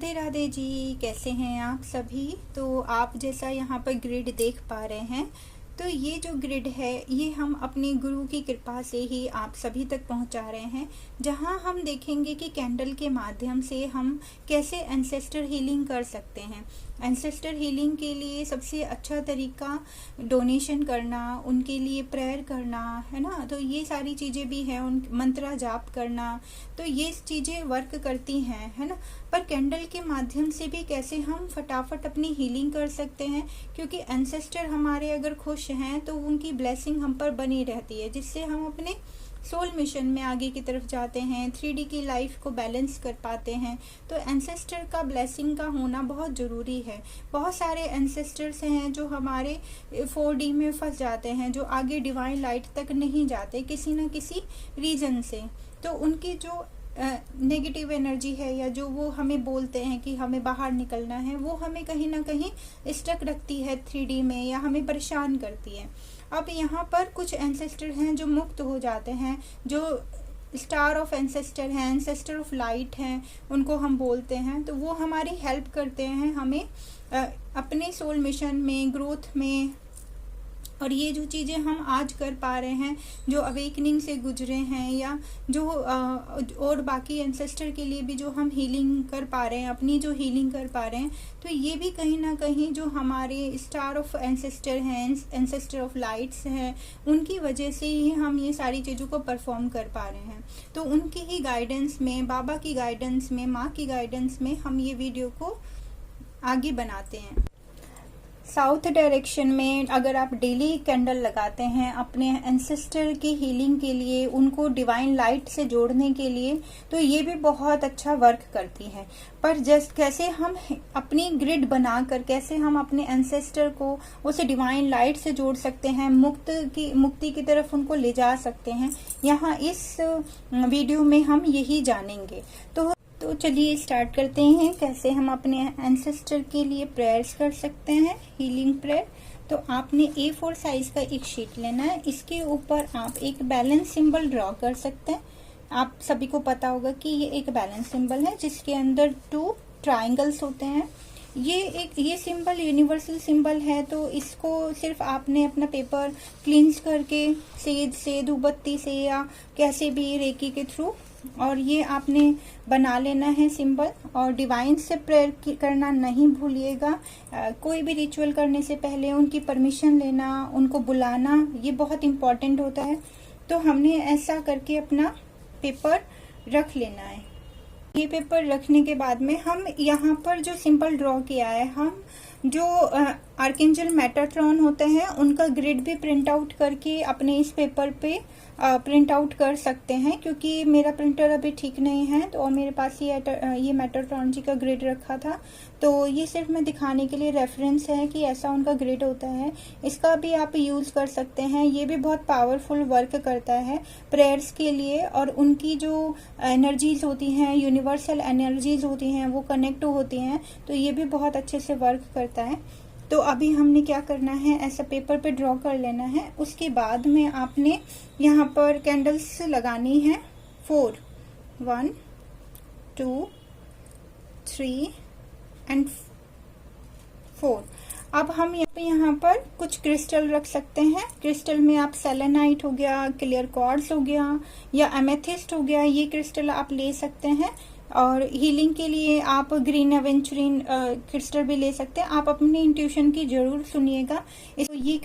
राधे राधे जी, कैसे हैं आप सभी। तो आप जैसा यहाँ पर ग्रिड देख पा रहे हैं, तो ये जो ग्रिड है ये हम अपने गुरु की कृपा से ही आप सभी तक पहुँचा रहे हैं, जहाँ हम देखेंगे कि कैंडल के माध्यम से हम कैसे एंसेस्टर हीलिंग कर सकते हैं। एंसेस्टर हीलिंग के लिए सबसे अच्छा तरीका डोनेशन करना, उनके लिए प्रेयर करना है ना। तो ये सारी चीज़ें भी हैं, उन मंत्र जाप करना, तो ये चीज़ें वर्क करती हैं, है ना। पर कैंडल के माध्यम से भी कैसे हम फटाफट अपनी हीलिंग कर सकते हैं, क्योंकि एंसेस्टर हमारे अगर खुश हैं तो उनकी ब्लेसिंग हम पर बनी रहती है, जिससे हम अपने सोल मिशन में आगे की तरफ जाते हैं, 3D की लाइफ को बैलेंस कर पाते हैं। तो एंसेस्टर का ब्लेसिंग का होना बहुत ज़रूरी है। बहुत सारे एंसेस्टर्स हैं जो हमारे 4D में फंस जाते हैं, जो आगे डिवाइन लाइट तक नहीं जाते किसी न किसी रीजन से। तो उनकी जो नेगेटिव एनर्जी है, या जो वो हमें बोलते हैं कि हमें बाहर निकलना है, वो हमें कहीं ना कहीं स्टक रखती है 3D में, या हमें परेशान करती है। अब यहाँ पर कुछ एंसेस्टर हैं जो मुक्त हो जाते हैं, जो स्टार ऑफ एंसेस्टर हैं, एंसेस्टर ऑफ लाइट हैं, उनको हम बोलते हैं। तो वो हमारी हेल्प करते हैं हमें अपने सोल मिशन में, ग्रोथ में। और ये जो चीज़ें हम आज कर पा रहे हैं, जो अवेकनिंग से गुजरे हैं, या जो और बाकी एंसेस्टर के लिए भी जो हम हीलिंग कर पा रहे हैं, अपनी जो हीलिंग कर पा रहे हैं, तो ये भी कहीं ना कहीं जो हमारे स्टार ऑफ एंसेस्टर हैं, एंसेस्टर ऑफ लाइट्स हैं, उनकी वजह से ही हम ये सारी चीज़ों को परफॉर्म कर पा रहे हैं। तो उनकी ही गाइडेंस में, बाबा की गाइडेंस में, माँ की गाइडेंस में हम ये वीडियो को आगे बनाते हैं। साउथ डायरेक्शन में अगर आप डेली कैंडल लगाते हैं अपने एंसेस्टर की हीलिंग के लिए, उनको डिवाइन लाइट से जोड़ने के लिए, तो ये भी बहुत अच्छा वर्क करती है। पर जस्ट कैसे हम अपनी ग्रिड बनाकर कैसे हम अपने एंसेस्टर को उसे डिवाइन लाइट से जोड़ सकते हैं, मुक्ति की तरफ उनको ले जा सकते हैं, यहाँ इस वीडियो में हम यही जानेंगे। तो चलिए स्टार्ट करते हैं, कैसे हम अपने एंसेस्टर के लिए प्रेयर्स कर सकते हैं, हीलिंग प्रेयर। तो आपने A4 साइज का एक शीट लेना है, इसके ऊपर आप एक बैलेंस सिंबल ड्रॉ कर सकते हैं। आप सभी को पता होगा कि ये एक बैलेंस सिंबल है, जिसके अंदर 2 ट्राइंगल्स होते हैं। ये सिंबल यूनिवर्सल सिंबल है, तो इसको सिर्फ आपने अपना पेपर क्लींस करके सेज से, धूपबत्ती से, या कैसे भी रेकी के थ्रू, और ये आपने बना लेना है सिंबल। और डिवाइन से प्रेयर करना नहीं भूलिएगा। कोई भी रिचुअल करने से पहले उनकी परमिशन लेना, उनको बुलाना, ये बहुत इम्पोर्टेंट होता है। तो हमने ऐसा करके अपना पेपर रख लेना है। ये पेपर रखने के बाद में हम यहाँ पर जो सिंबल ड्रॉ किया है, हम जो आर्कएंजल मेटाट्रॉन होते हैं उनका ग्रिड भी प्रिंट आउट करके अपने इस पेपर पे प्रिंट आउट कर सकते हैं, क्योंकि मेरा प्रिंटर अभी ठीक नहीं है। तो और मेरे पास ये मेटाट्रॉन जी का ग्रिड रखा था, तो ये सिर्फ मैं दिखाने के लिए रेफरेंस है कि ऐसा उनका ग्रिड होता है। इसका भी आप यूज़ कर सकते हैं। ये भी बहुत पावरफुल वर्क करता है प्रेयर्स के लिए, और उनकी जो एनर्जीज होती हैं, यूनिवर्सल एनर्जीज होती हैं, वो कनेक्ट होती हैं, तो ये भी बहुत अच्छे से वर्क करता है। तो अभी हमने क्या करना है, ऐसा पेपर पे ड्रॉ कर लेना है। उसके बाद में आपने यहाँ पर कैंडल्स लगानी है 4, 1, 2, 3 एंड 4। अब हम यहाँ पर कुछ क्रिस्टल रख सकते हैं। क्रिस्टल में आप सेलेनाइट हो गया, क्लियर क्वार्ट्ज हो गया, या एमेथिस्ट हो गया, ये क्रिस्टल आप ले सकते हैं। और हीलिंग के लिए आप ग्रीन एवेंचुरिन क्रिस्टल भी ले सकते हैं। आप अपनी इंट्यूशन की जरूर सुनिएगा। ये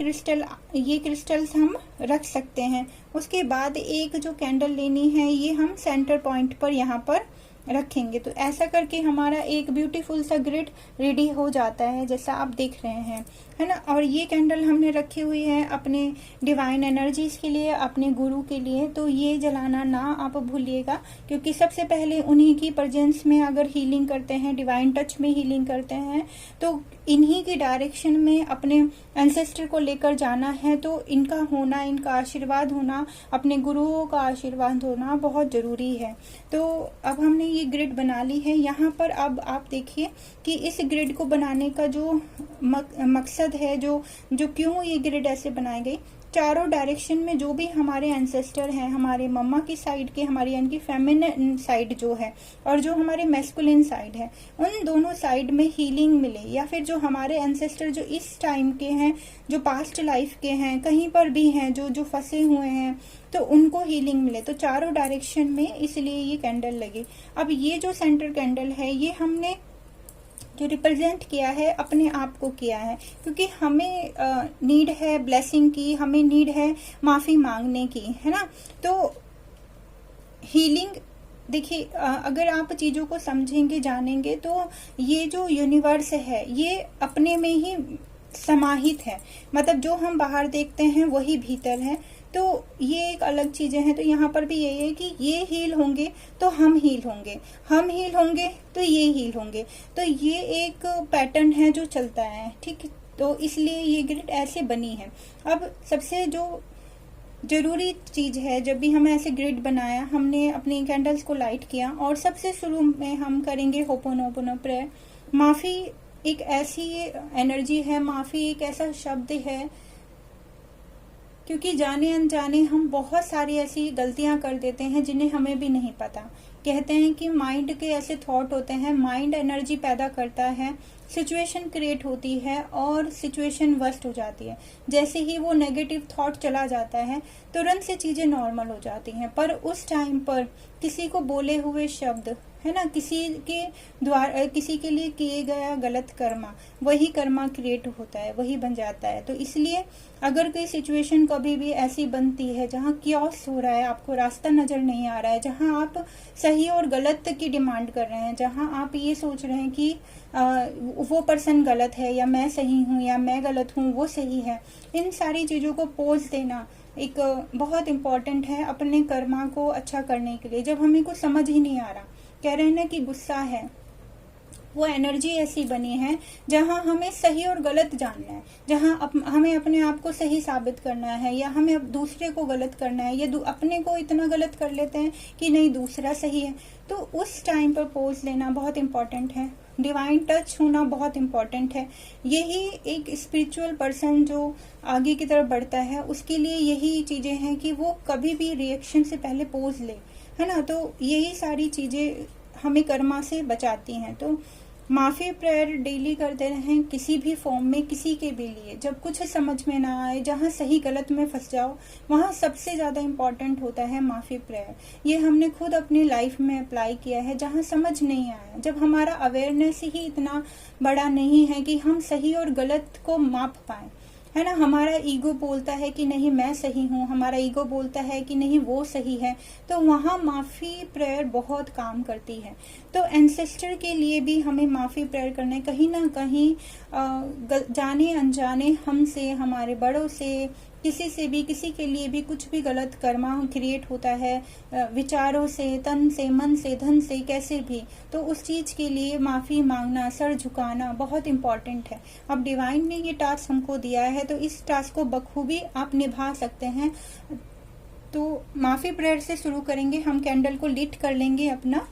क्रिस्टल्स हम रख सकते हैं। उसके बाद एक जो कैंडल लेनी है, ये हम सेंटर पॉइंट पर यहाँ पर रखेंगे। तो ऐसा करके हमारा एक ब्यूटीफुल सा ग्रिड रेडी हो जाता है, जैसा आप देख रहे हैं, है ना। और ये कैंडल हमने रखी हुई है अपने डिवाइन एनर्जीज के लिए, अपने गुरु के लिए। तो ये जलाना ना आप भूलिएगा, क्योंकि सबसे पहले उन्हीं की प्रेजेंस में अगर हीलिंग करते हैं, डिवाइन टच में हीलिंग करते हैं, तो इन्हीं की डायरेक्शन में अपने एंसेस्टर को लेकर जाना है। तो इनका होना, इनका आशीर्वाद होना, अपने गुरुओं का आशीर्वाद होना बहुत जरूरी है। तो अब हमने ये ग्रिड बना ली है। यहाँ पर अब आप देखिए कि इस ग्रिड को बनाने का जो मकसद है, जो क्यों ये ग्रिड ऐसे बनाई गई। चारों डायरेक्शन में जो भी हमारे एंसेस्टर हैं, हमारे मम्मा की साइड के, हमारी यानी कि फेमिनिन साइड जो है और जो हमारे मैस्कुलिन साइड है, उन दोनों साइड में हीलिंग मिले, या फिर जो हमारे एंसेस्टर जो इस टाइम के हैं, जो पास्ट लाइफ के हैं, कहीं पर भी हैं, जो फंसे हुए हैं, तो उनको हीलिंग मिले। तो चारों डायरेक्शन में इसलिए ये कैंडल लगी। अब ये जो सेंटर कैंडल है, ये हमने जो रिप्रेजेंट किया है अपने आप को किया है, क्योंकि हमें नीड है ब्लेसिंग की, हमें नीड है माफ़ी मांगने की, है ना। तो हीलिंग, देखिए अगर आप चीज़ों को समझेंगे, जानेंगे, तो ये जो यूनिवर्स है ये अपने में ही समाहित है। मतलब जो हम बाहर देखते हैं वही भीतर है। तो ये एक अलग चीज़ें हैं। तो यहाँ पर भी यही है कि ये हील होंगे तो हम हील होंगे, हम हील होंगे तो ये हील होंगे। तो ये एक पैटर्न है जो चलता है, ठीक। तो इसलिए ये ग्रिड ऐसे बनी है। अब सबसे जो जरूरी चीज़ है, जब भी हमें ऐसे ग्रिड बनाया, हमने अपनी कैंडल्स को लाइट किया और सबसे शुरू में हम करेंगे होपोनोपोनो प्रेयर। माफ़ी एक ऐसी एनर्जी है, माफ़ी एक ऐसा शब्द है, क्योंकि जाने अनजाने हम बहुत सारी ऐसी गलतियां कर देते हैं जिन्हें हमें भी नहीं पता। कहते हैं कि माइंड के ऐसे थॉट होते हैं, माइंड एनर्जी पैदा करता है, सिचुएशन क्रिएट होती है और सिचुएशन वर्स्ट हो जाती है। जैसे ही वो नेगेटिव थॉट चला जाता है तुरंत से चीज़ें नॉर्मल हो जाती हैं। पर उस टाइम पर किसी को बोले हुए शब्द, है ना, किसी के द्वारा किसी के लिए किए गया गलत कर्मा, वही कर्मा क्रिएट होता है, वही बन जाता है। तो इसलिए अगर कोई सिचुएशन कभी भी ऐसी बनती है जहाँ क्योस हो रहा है, आपको रास्ता नज़र नहीं आ रहा है, जहाँ आप सही और गलत की डिमांड कर रहे हैं, जहाँ आप ये सोच रहे हैं कि वो पर्सन गलत है या मैं सही हूँ या मैं गलत हूँ वो सही है, इन सारी चीज़ों को पोज देना एक बहुत इम्पॉर्टेंट है अपने कर्मा को अच्छा करने के लिए। जब हमें कुछ समझ ही नहीं आ रहा, कह रहे हैं ना कि गुस्सा है, वो एनर्जी ऐसी बनी है जहाँ हमें सही और गलत जानना है, जहाँ हमें अपने आप को सही साबित करना है या हमें दूसरे को गलत करना है, या अपने को इतना गलत कर लेते हैं कि नहीं दूसरा सही है। तो उस टाइम पर पोज लेना बहुत इम्पॉर्टेंट है, डिवाइन टच होना बहुत इम्पॉर्टेंट है। यही एक स्पिरिचुअल पर्सन जो आगे की तरफ बढ़ता है उसके लिए यही चीज़ें हैं कि वो कभी भी रिएक्शन से पहले पोज ले, है ना। तो यही सारी चीज़ें हमें कर्मा से बचाती हैं। तो माफ़ी प्रेयर डेली करते रहें, किसी भी फॉर्म में, किसी के भी लिए। जब कुछ समझ में ना आए, जहाँ सही गलत में फंस जाओ, वहाँ सबसे ज़्यादा इम्पॉर्टेंट होता है माफ़ी प्रेयर। ये हमने खुद अपनी लाइफ में अप्लाई किया है। जहाँ समझ नहीं आया, जब हमारा अवेयरनेस ही इतना बड़ा नहीं है कि हम सही और गलत को माप पाएँ, है ना। हमारा ईगो बोलता है कि नहीं मैं सही हूँ, हमारा ईगो बोलता है कि नहीं वो सही है, तो वहाँ माफ़ी प्रेयर बहुत काम करती है। तो एंसेस्टर के लिए भी हमें माफ़ी प्रेयर करना है। कहीं ना कहीं जाने अनजाने हमसे, हमारे बड़ों से, किसी से भी, किसी के लिए भी कुछ भी गलत कर्मा क्रिएट होता है, विचारों से, तन से, मन से, धन से, कैसे भी, तो उस चीज़ के लिए माफ़ी मांगना, सर झुकाना बहुत इम्पॉर्टेंट है। अब डिवाइन ने ये टास्क हमको दिया है तो इस टास्क को बखूबी आप निभा सकते हैं। तो माफ़ी प्रेयर से शुरू करेंगे। हम कैंडल को लिट कर लेंगे अपना।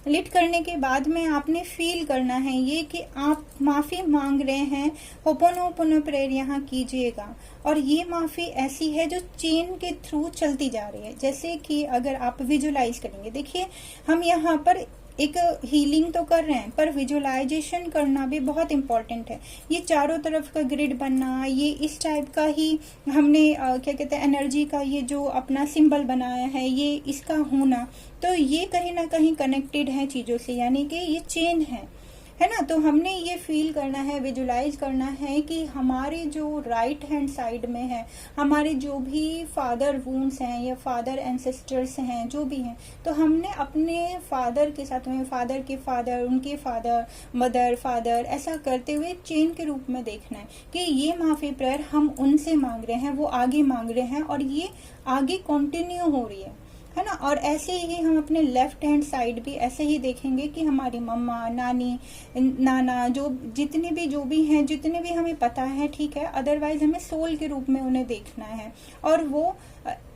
लिट करने के बाद में आपने फील करना है ये कि आप माफ़ी मांग रहे हैं। होपोनोपोनो प्रेयर यहाँ कीजिएगा। और ये माफ़ी ऐसी है जो चेन के थ्रू चलती जा रही है। जैसे कि अगर आप विजुलाइज करेंगे, देखिए हम यहाँ पर एक हीलिंग तो कर रहे हैं पर विजुअलाइजेशन करना भी बहुत इम्पॉर्टेंट है। ये चारों तरफ का ग्रिड बनना, ये इस टाइप का ही हमने क्या कहते हैं एनर्जी का ये जो अपना सिंबल बनाया है, ये इसका होना, तो ये कहीं ना कहीं कनेक्टेड है चीज़ों से, यानी कि ये चेन है ना। तो हमने ये फील करना है, विजुलाइज करना है कि हमारे जो राइट हैंड साइड में है, हमारे जो भी फादर वूंड्स हैं या फादर एंसेस्टर्स हैं, जो भी हैं, तो हमने अपने फादर के साथ में, फादर के फादर, उनके फादर, मदर, फादर, ऐसा करते हुए चेन के रूप में देखना है कि ये माफ़ी प्रेयर हम उनसे मांग रहे हैं, वो आगे मांग रहे हैं और ये आगे कंटिन्यू हो रही है ना। और ऐसे ही हम अपने लेफ्ट हैंड साइड भी ऐसे ही देखेंगे कि हमारी मम्मा, नानी, नाना, जो जितने भी हैं, जितने भी हमें पता है, ठीक है। अदरवाइज हमें सोल के रूप में उन्हें देखना है। और वो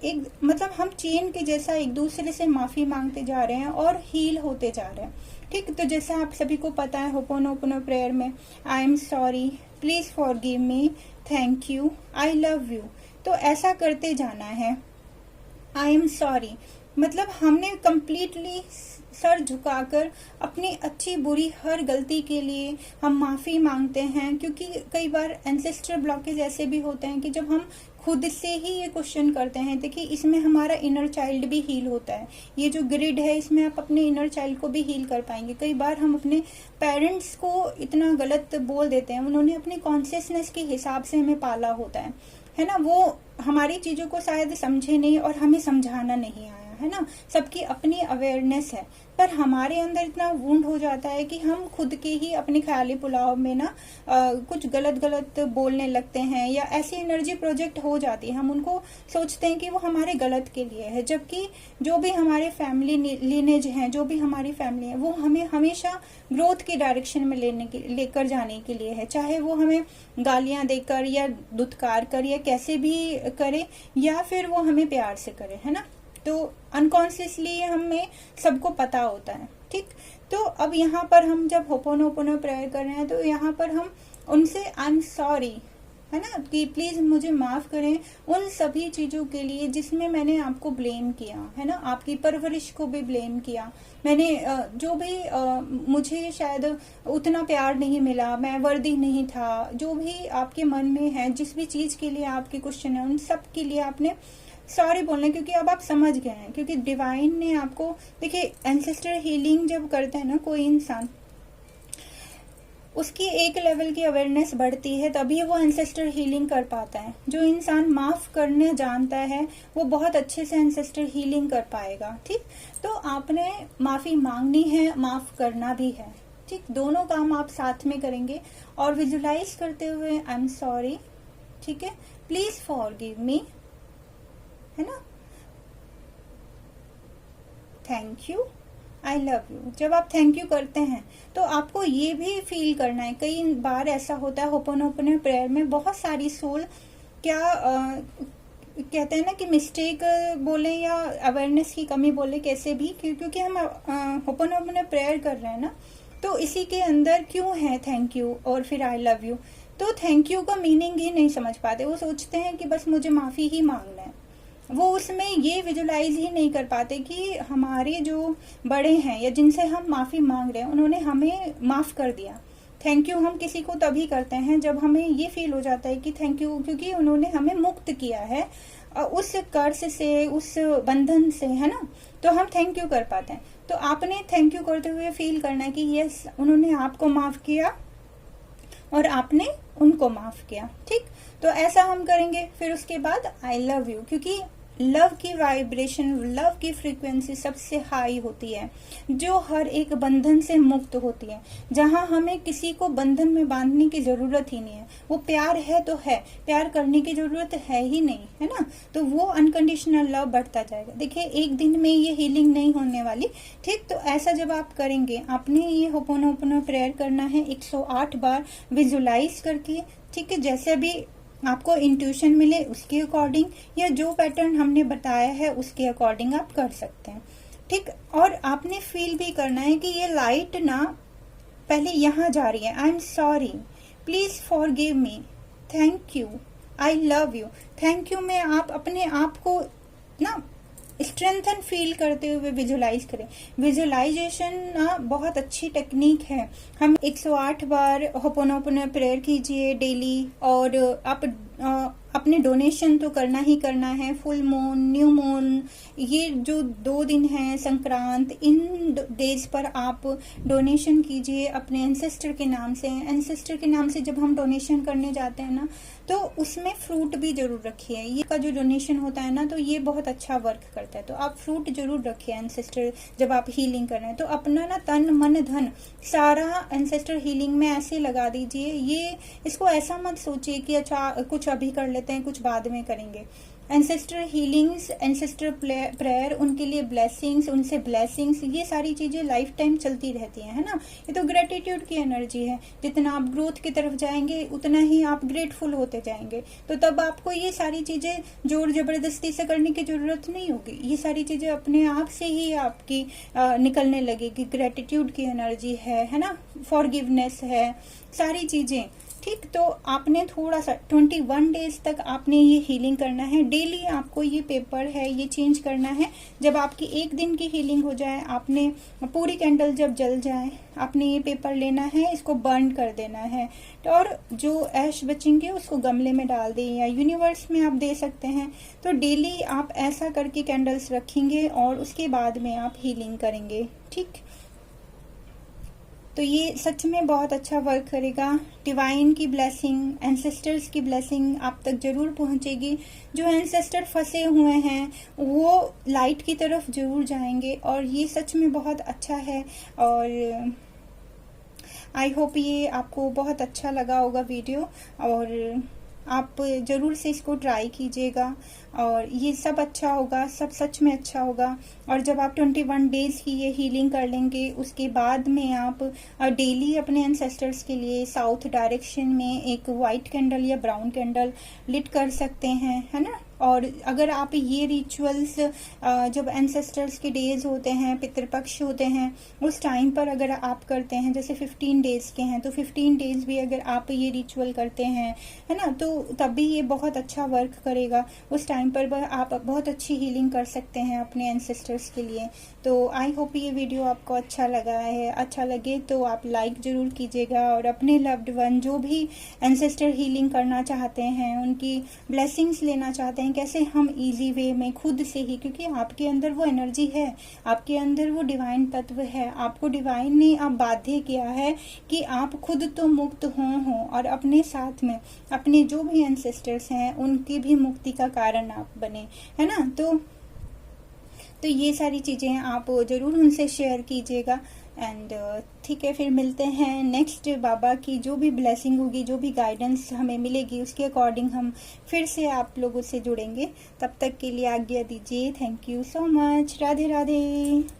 एक मतलब हम चेन के जैसा एक दूसरे से माफ़ी मांगते जा रहे हैं और हील होते जा रहे हैं, ठीक। तो जैसा आप सभी को पता है होपोनोपोनो प्रेयर में I am sorry, please forgive me, thank you, I love you, तो ऐसा करते जाना है। आई एम सॉरी मतलब हमने कंप्लीटली सर झुकाकर अपनी अच्छी बुरी हर गलती के लिए हम माफ़ी मांगते हैं, क्योंकि कई बार एंसेस्टर ब्लॉकेज ऐसे भी होते हैं कि जब हम खुद से ही ये क्वेश्चन करते हैं। देखिए इसमें हमारा इनर चाइल्ड भी हील होता है। ये जो ग्रिड है इसमें आप अपने इनर चाइल्ड को भी हील कर पाएंगे। कई बार हम अपने पेरेंट्स को इतना गलत बोल देते हैं, उन्होंने अपनी कॉन्शियसनेस के हिसाब से हमें पाला होता है ना। वो हमारी चीज़ों को शायद समझे नहीं और हमें समझाना नहीं आया, है ना। सबकी अपनी अवेयरनेस है, पर हमारे अंदर इतना वुंड हो जाता है कि हम खुद के ही अपने ख्याली पुलाव में ना कुछ गलत गलत बोलने लगते हैं, या ऐसी एनर्जी प्रोजेक्ट हो जाती है। हम उनको सोचते हैं कि वो हमारे गलत के लिए है, जबकि जो भी हमारे फैमिली लीनेज हैं, जो भी हमारी फैमिली है, वो हमें हमेशा ग्रोथ की डायरेक्शन में लेकर जाने के लिए है। चाहे वो हमें गालियां देकर या दुत्कार कर या कैसे भी करे, या फिर वो हमें प्यार से करे, है ना। तो अनकॉन्शियसली हमें सबको पता होता है, ठीक। तो अब यहाँ पर हम जब होपोनोपोनो प्रेयर कर रहे हैं तो यहाँ पर हम उनसे आई एम सॉरी, है ना, कि प्लीज मुझे माफ करें उन सभी चीजों के लिए जिसमें मैंने आपको ब्लेम किया, है ना। आपकी परवरिश को भी ब्लेम किया मैंने, जो भी मुझे शायद उतना प्यार नहीं मिला, मैं वर्दी नहीं था, जो भी आपके मन में है, जिस भी चीज के लिए आपके क्वेश्चन है, उन सब के लिए आपने सॉरी बोलना है, क्योंकि अब आप समझ गए हैं। क्योंकि डिवाइन ने आपको, देखिए एंसेस्टर हीलिंग जब करता है ना कोई इंसान, उसकी एक लेवल की अवेयरनेस बढ़ती है, तभी वो एंसेस्टर हीलिंग कर पाता है। जो इंसान माफ करने जानता है वो बहुत अच्छे से एंसेस्टर हीलिंग कर पाएगा, ठीक। तो आपने माफी मांगनी है, माफ करना भी है, ठीक। दोनों काम आप साथ में करेंगे और विजुलाइज करते हुए आई एम सॉरी, ठीक है, प्लीज फॉरगिव मी, है ना, thank you, I love you. जब आप थैंक यू करते हैं तो आपको ये भी फील करना है। कई बार ऐसा होता है होपोनोपोनो प्रेयर में बहुत सारी सोल क्या कहते हैं ना कि मिस्टेक बोले या अवेयरनेस की कमी बोले, कैसे भी, क्योंकि हम होपोनोपोनो प्रेयर कर रहे हैं ना, तो इसी के अंदर क्यों है थैंक यू और फिर आई लव यू। तो थैंक यू का मीनिंग ही नहीं समझ पाते। वो सोचते हैं कि बस मुझे माफी ही मांगना है। वो उसमें ये विजुलाइज ही नहीं कर पाते कि हमारे जो बड़े हैं या जिनसे हम माफी मांग रहे हैं, उन्होंने हमें माफ कर दिया। थैंक यू हम किसी को तभी करते हैं जब हमें ये फील हो जाता है कि थैंक यू, क्योंकि उन्होंने हमें मुक्त किया है उस कर्ज से, उस बंधन से, है ना। तो हम थैंक यू कर पाते हैं। तो आपने थैंक यू करते हुए फील करना है कि यस, उन्होंने आपको माफ किया और आपने उनको माफ किया, ठीक। तो ऐसा हम करेंगे। फिर उसके बाद आई लव यू, क्योंकि लव की वाइब्रेशन, लव की फ्रीक्वेंसी सबसे हाई होती है, जो हर एक बंधन से मुक्त होती है, जहां हमें किसी को बंधन में बांधने की जरूरत ही नहीं है। वो प्यार है तो है, प्यार करने की जरूरत है ही नहीं, है ना। तो वो अनकंडीशनल लव बढ़ता जाएगा। देखिए एक दिन में ये हीलिंग नहीं होने वाली, ठीक। तो ऐसा जब आप करेंगे, आपने ये होपोनोपोनो प्रेयर करना है 108 बार विजुलाइज करके, ठीक है। जैसे भी आपको इंट्यूशन मिले उसके अकॉर्डिंग, या जो पैटर्न हमने बताया है उसके अकॉर्डिंग आप कर सकते हैं, ठीक। और आपने फील भी करना है कि ये लाइट ना पहले यहाँ जा रही है। I am sorry, please forgive me, thank you, I love you. Thank you में आप अपने आप को ना स्ट्रेंथन फील करते हुए विजुलाइज करें। विजुलाइजेशन ना बहुत अच्छी टेक्निक है। हम 108 बार होपोनोपोनो प्रेयर कीजिए डेली, और आप अपने डोनेशन तो करना ही करना है। फुल मून, न्यू मून, ये जो 2 दिन हैं, संक्रांत, इन डेज पर आप डोनेशन कीजिए अपने एंसेस्टर के नाम से। एंसेस्टर के नाम से जब हम डोनेशन करने जाते हैं ना, तो उसमें फ्रूट भी जरूर रखिए। ये का जो डोनेशन होता है ना, तो ये बहुत अच्छा वर्क करता है। तो आप फ्रूट जरूर रखिए एंसेस्टर जब आप हीलिंग कर रहे हैं। तो अपना ना तन मन धन सारा एंसेस्टर हीलिंग में ऐसे लगा दीजिए। ये इसको ऐसा मत सोचिए कि अच्छा कुछ अभी कर लेते हैं, कुछ बाद में करेंगे। एंसेस्टर हीलिंग्स, एंसेस्टर प्रेयर, उनके लिए ब्लेसिंग्स, उनसे ब्लेसिंग्स, ये सारी चीजें लाइफ टाइम चलती रहती है ना। ये तो ग्रेटिट्यूड की एनर्जी है। जितना आप ग्रोथ की तरफ जाएंगे उतना ही आप ग्रेटफुल होते जाएंगे। तो तब आपको ये सारी चीजें जोर जबरदस्ती से करने की जरूरत नहीं होगी। ये सारी चीजें अपने आप से ही आपकी निकलने लगेगी। ग्रेटिट्यूड की एनर्जी है ना, फॉरगिवनेस है, सारी चीजें ठीक। तो आपने थोड़ा सा 21 डेज तक आपने ये हीलिंग करना है। डेली आपको ये पेपर है ये चेंज करना है। जब आपकी एक दिन की हीलिंग हो जाए, आपने पूरी कैंडल जब जल जाए, आपने ये पेपर लेना है, इसको बर्न कर देना है। तो और जो ऐश बचेंगे उसको गमले में डाल दें या यूनिवर्स में आप दे सकते हैं। तो डेली आप ऐसा करके कैंडल्स रखेंगे और उसके बाद में आप हीलिंग करेंगे। ठीक। तो ये सच में बहुत अच्छा वर्क करेगा। डिवाइन की ब्लेसिंग, एंसेस्टर्स की ब्लेसिंग आप तक जरूर पहुंचेगी। जो एंसेस्टर फंसे हुए हैं वो लाइट की तरफ जरूर जाएंगे और ये सच में बहुत अच्छा है। और आई होप ये आपको बहुत अच्छा लगा होगा वीडियो, और आप ज़रूर से इसको ट्राई कीजिएगा और ये सब अच्छा होगा, सब सच में अच्छा होगा। और जब आप 21 डेज़ की ये हीलिंग कर लेंगे, उसके बाद में आप डेली अपने एंसेस्टर्स के लिए साउथ डायरेक्शन में एक वाइट कैंडल या ब्राउन कैंडल लिट कर सकते हैं, है ना। और अगर आप ये रिचुअल्स जब एंसेस्टर्स के डेज होते हैं, पितृपक्ष होते हैं, उस टाइम पर अगर आप करते हैं, जैसे 15 डेज के हैं तो 15 डेज भी अगर आप ये रिचुअल करते हैं, है ना, तो तब भी ये बहुत अच्छा वर्क करेगा। उस टाइम पर आप बहुत अच्छी हीलिंग कर सकते हैं अपने एंसेस्टर्स के लिए। तो आई होप ये वीडियो आपको अच्छा लगा है। अच्छा लगे तो आप लाइक ज़रूर कीजिएगा और अपने लव्ड वन जो भी एंसेस्टर हीलिंग करना चाहते हैं, उनकी ब्लेसिंग्स लेना चाहते हैं, कैसे हम इजी वे में खुद से ही, क्योंकि आपके अंदर वो एनर्जी है, आपके अंदर वो डिवाइन तत्व है, आपको डिवाइन ने आप बाध्य किया है कि आप खुद तो मुक्त हो और अपने साथ में अपने जो भी एंसेस्टर्स हैं उनकी भी मुक्ति का कारण आप बने, है ना। तो ये सारी चीज़ें आप ज़रूर उनसे शेयर कीजिएगा। एंड ठीक है, फिर मिलते हैं नेक्स्ट। बाबा की जो भी ब्लेसिंग होगी, जो भी गाइडेंस हमें मिलेगी, उसके अकॉर्डिंग हम फिर से आप लोगों से जुड़ेंगे। तब तक के लिए आज्ञा दीजिए। Thank you so much. Radhe Radhe.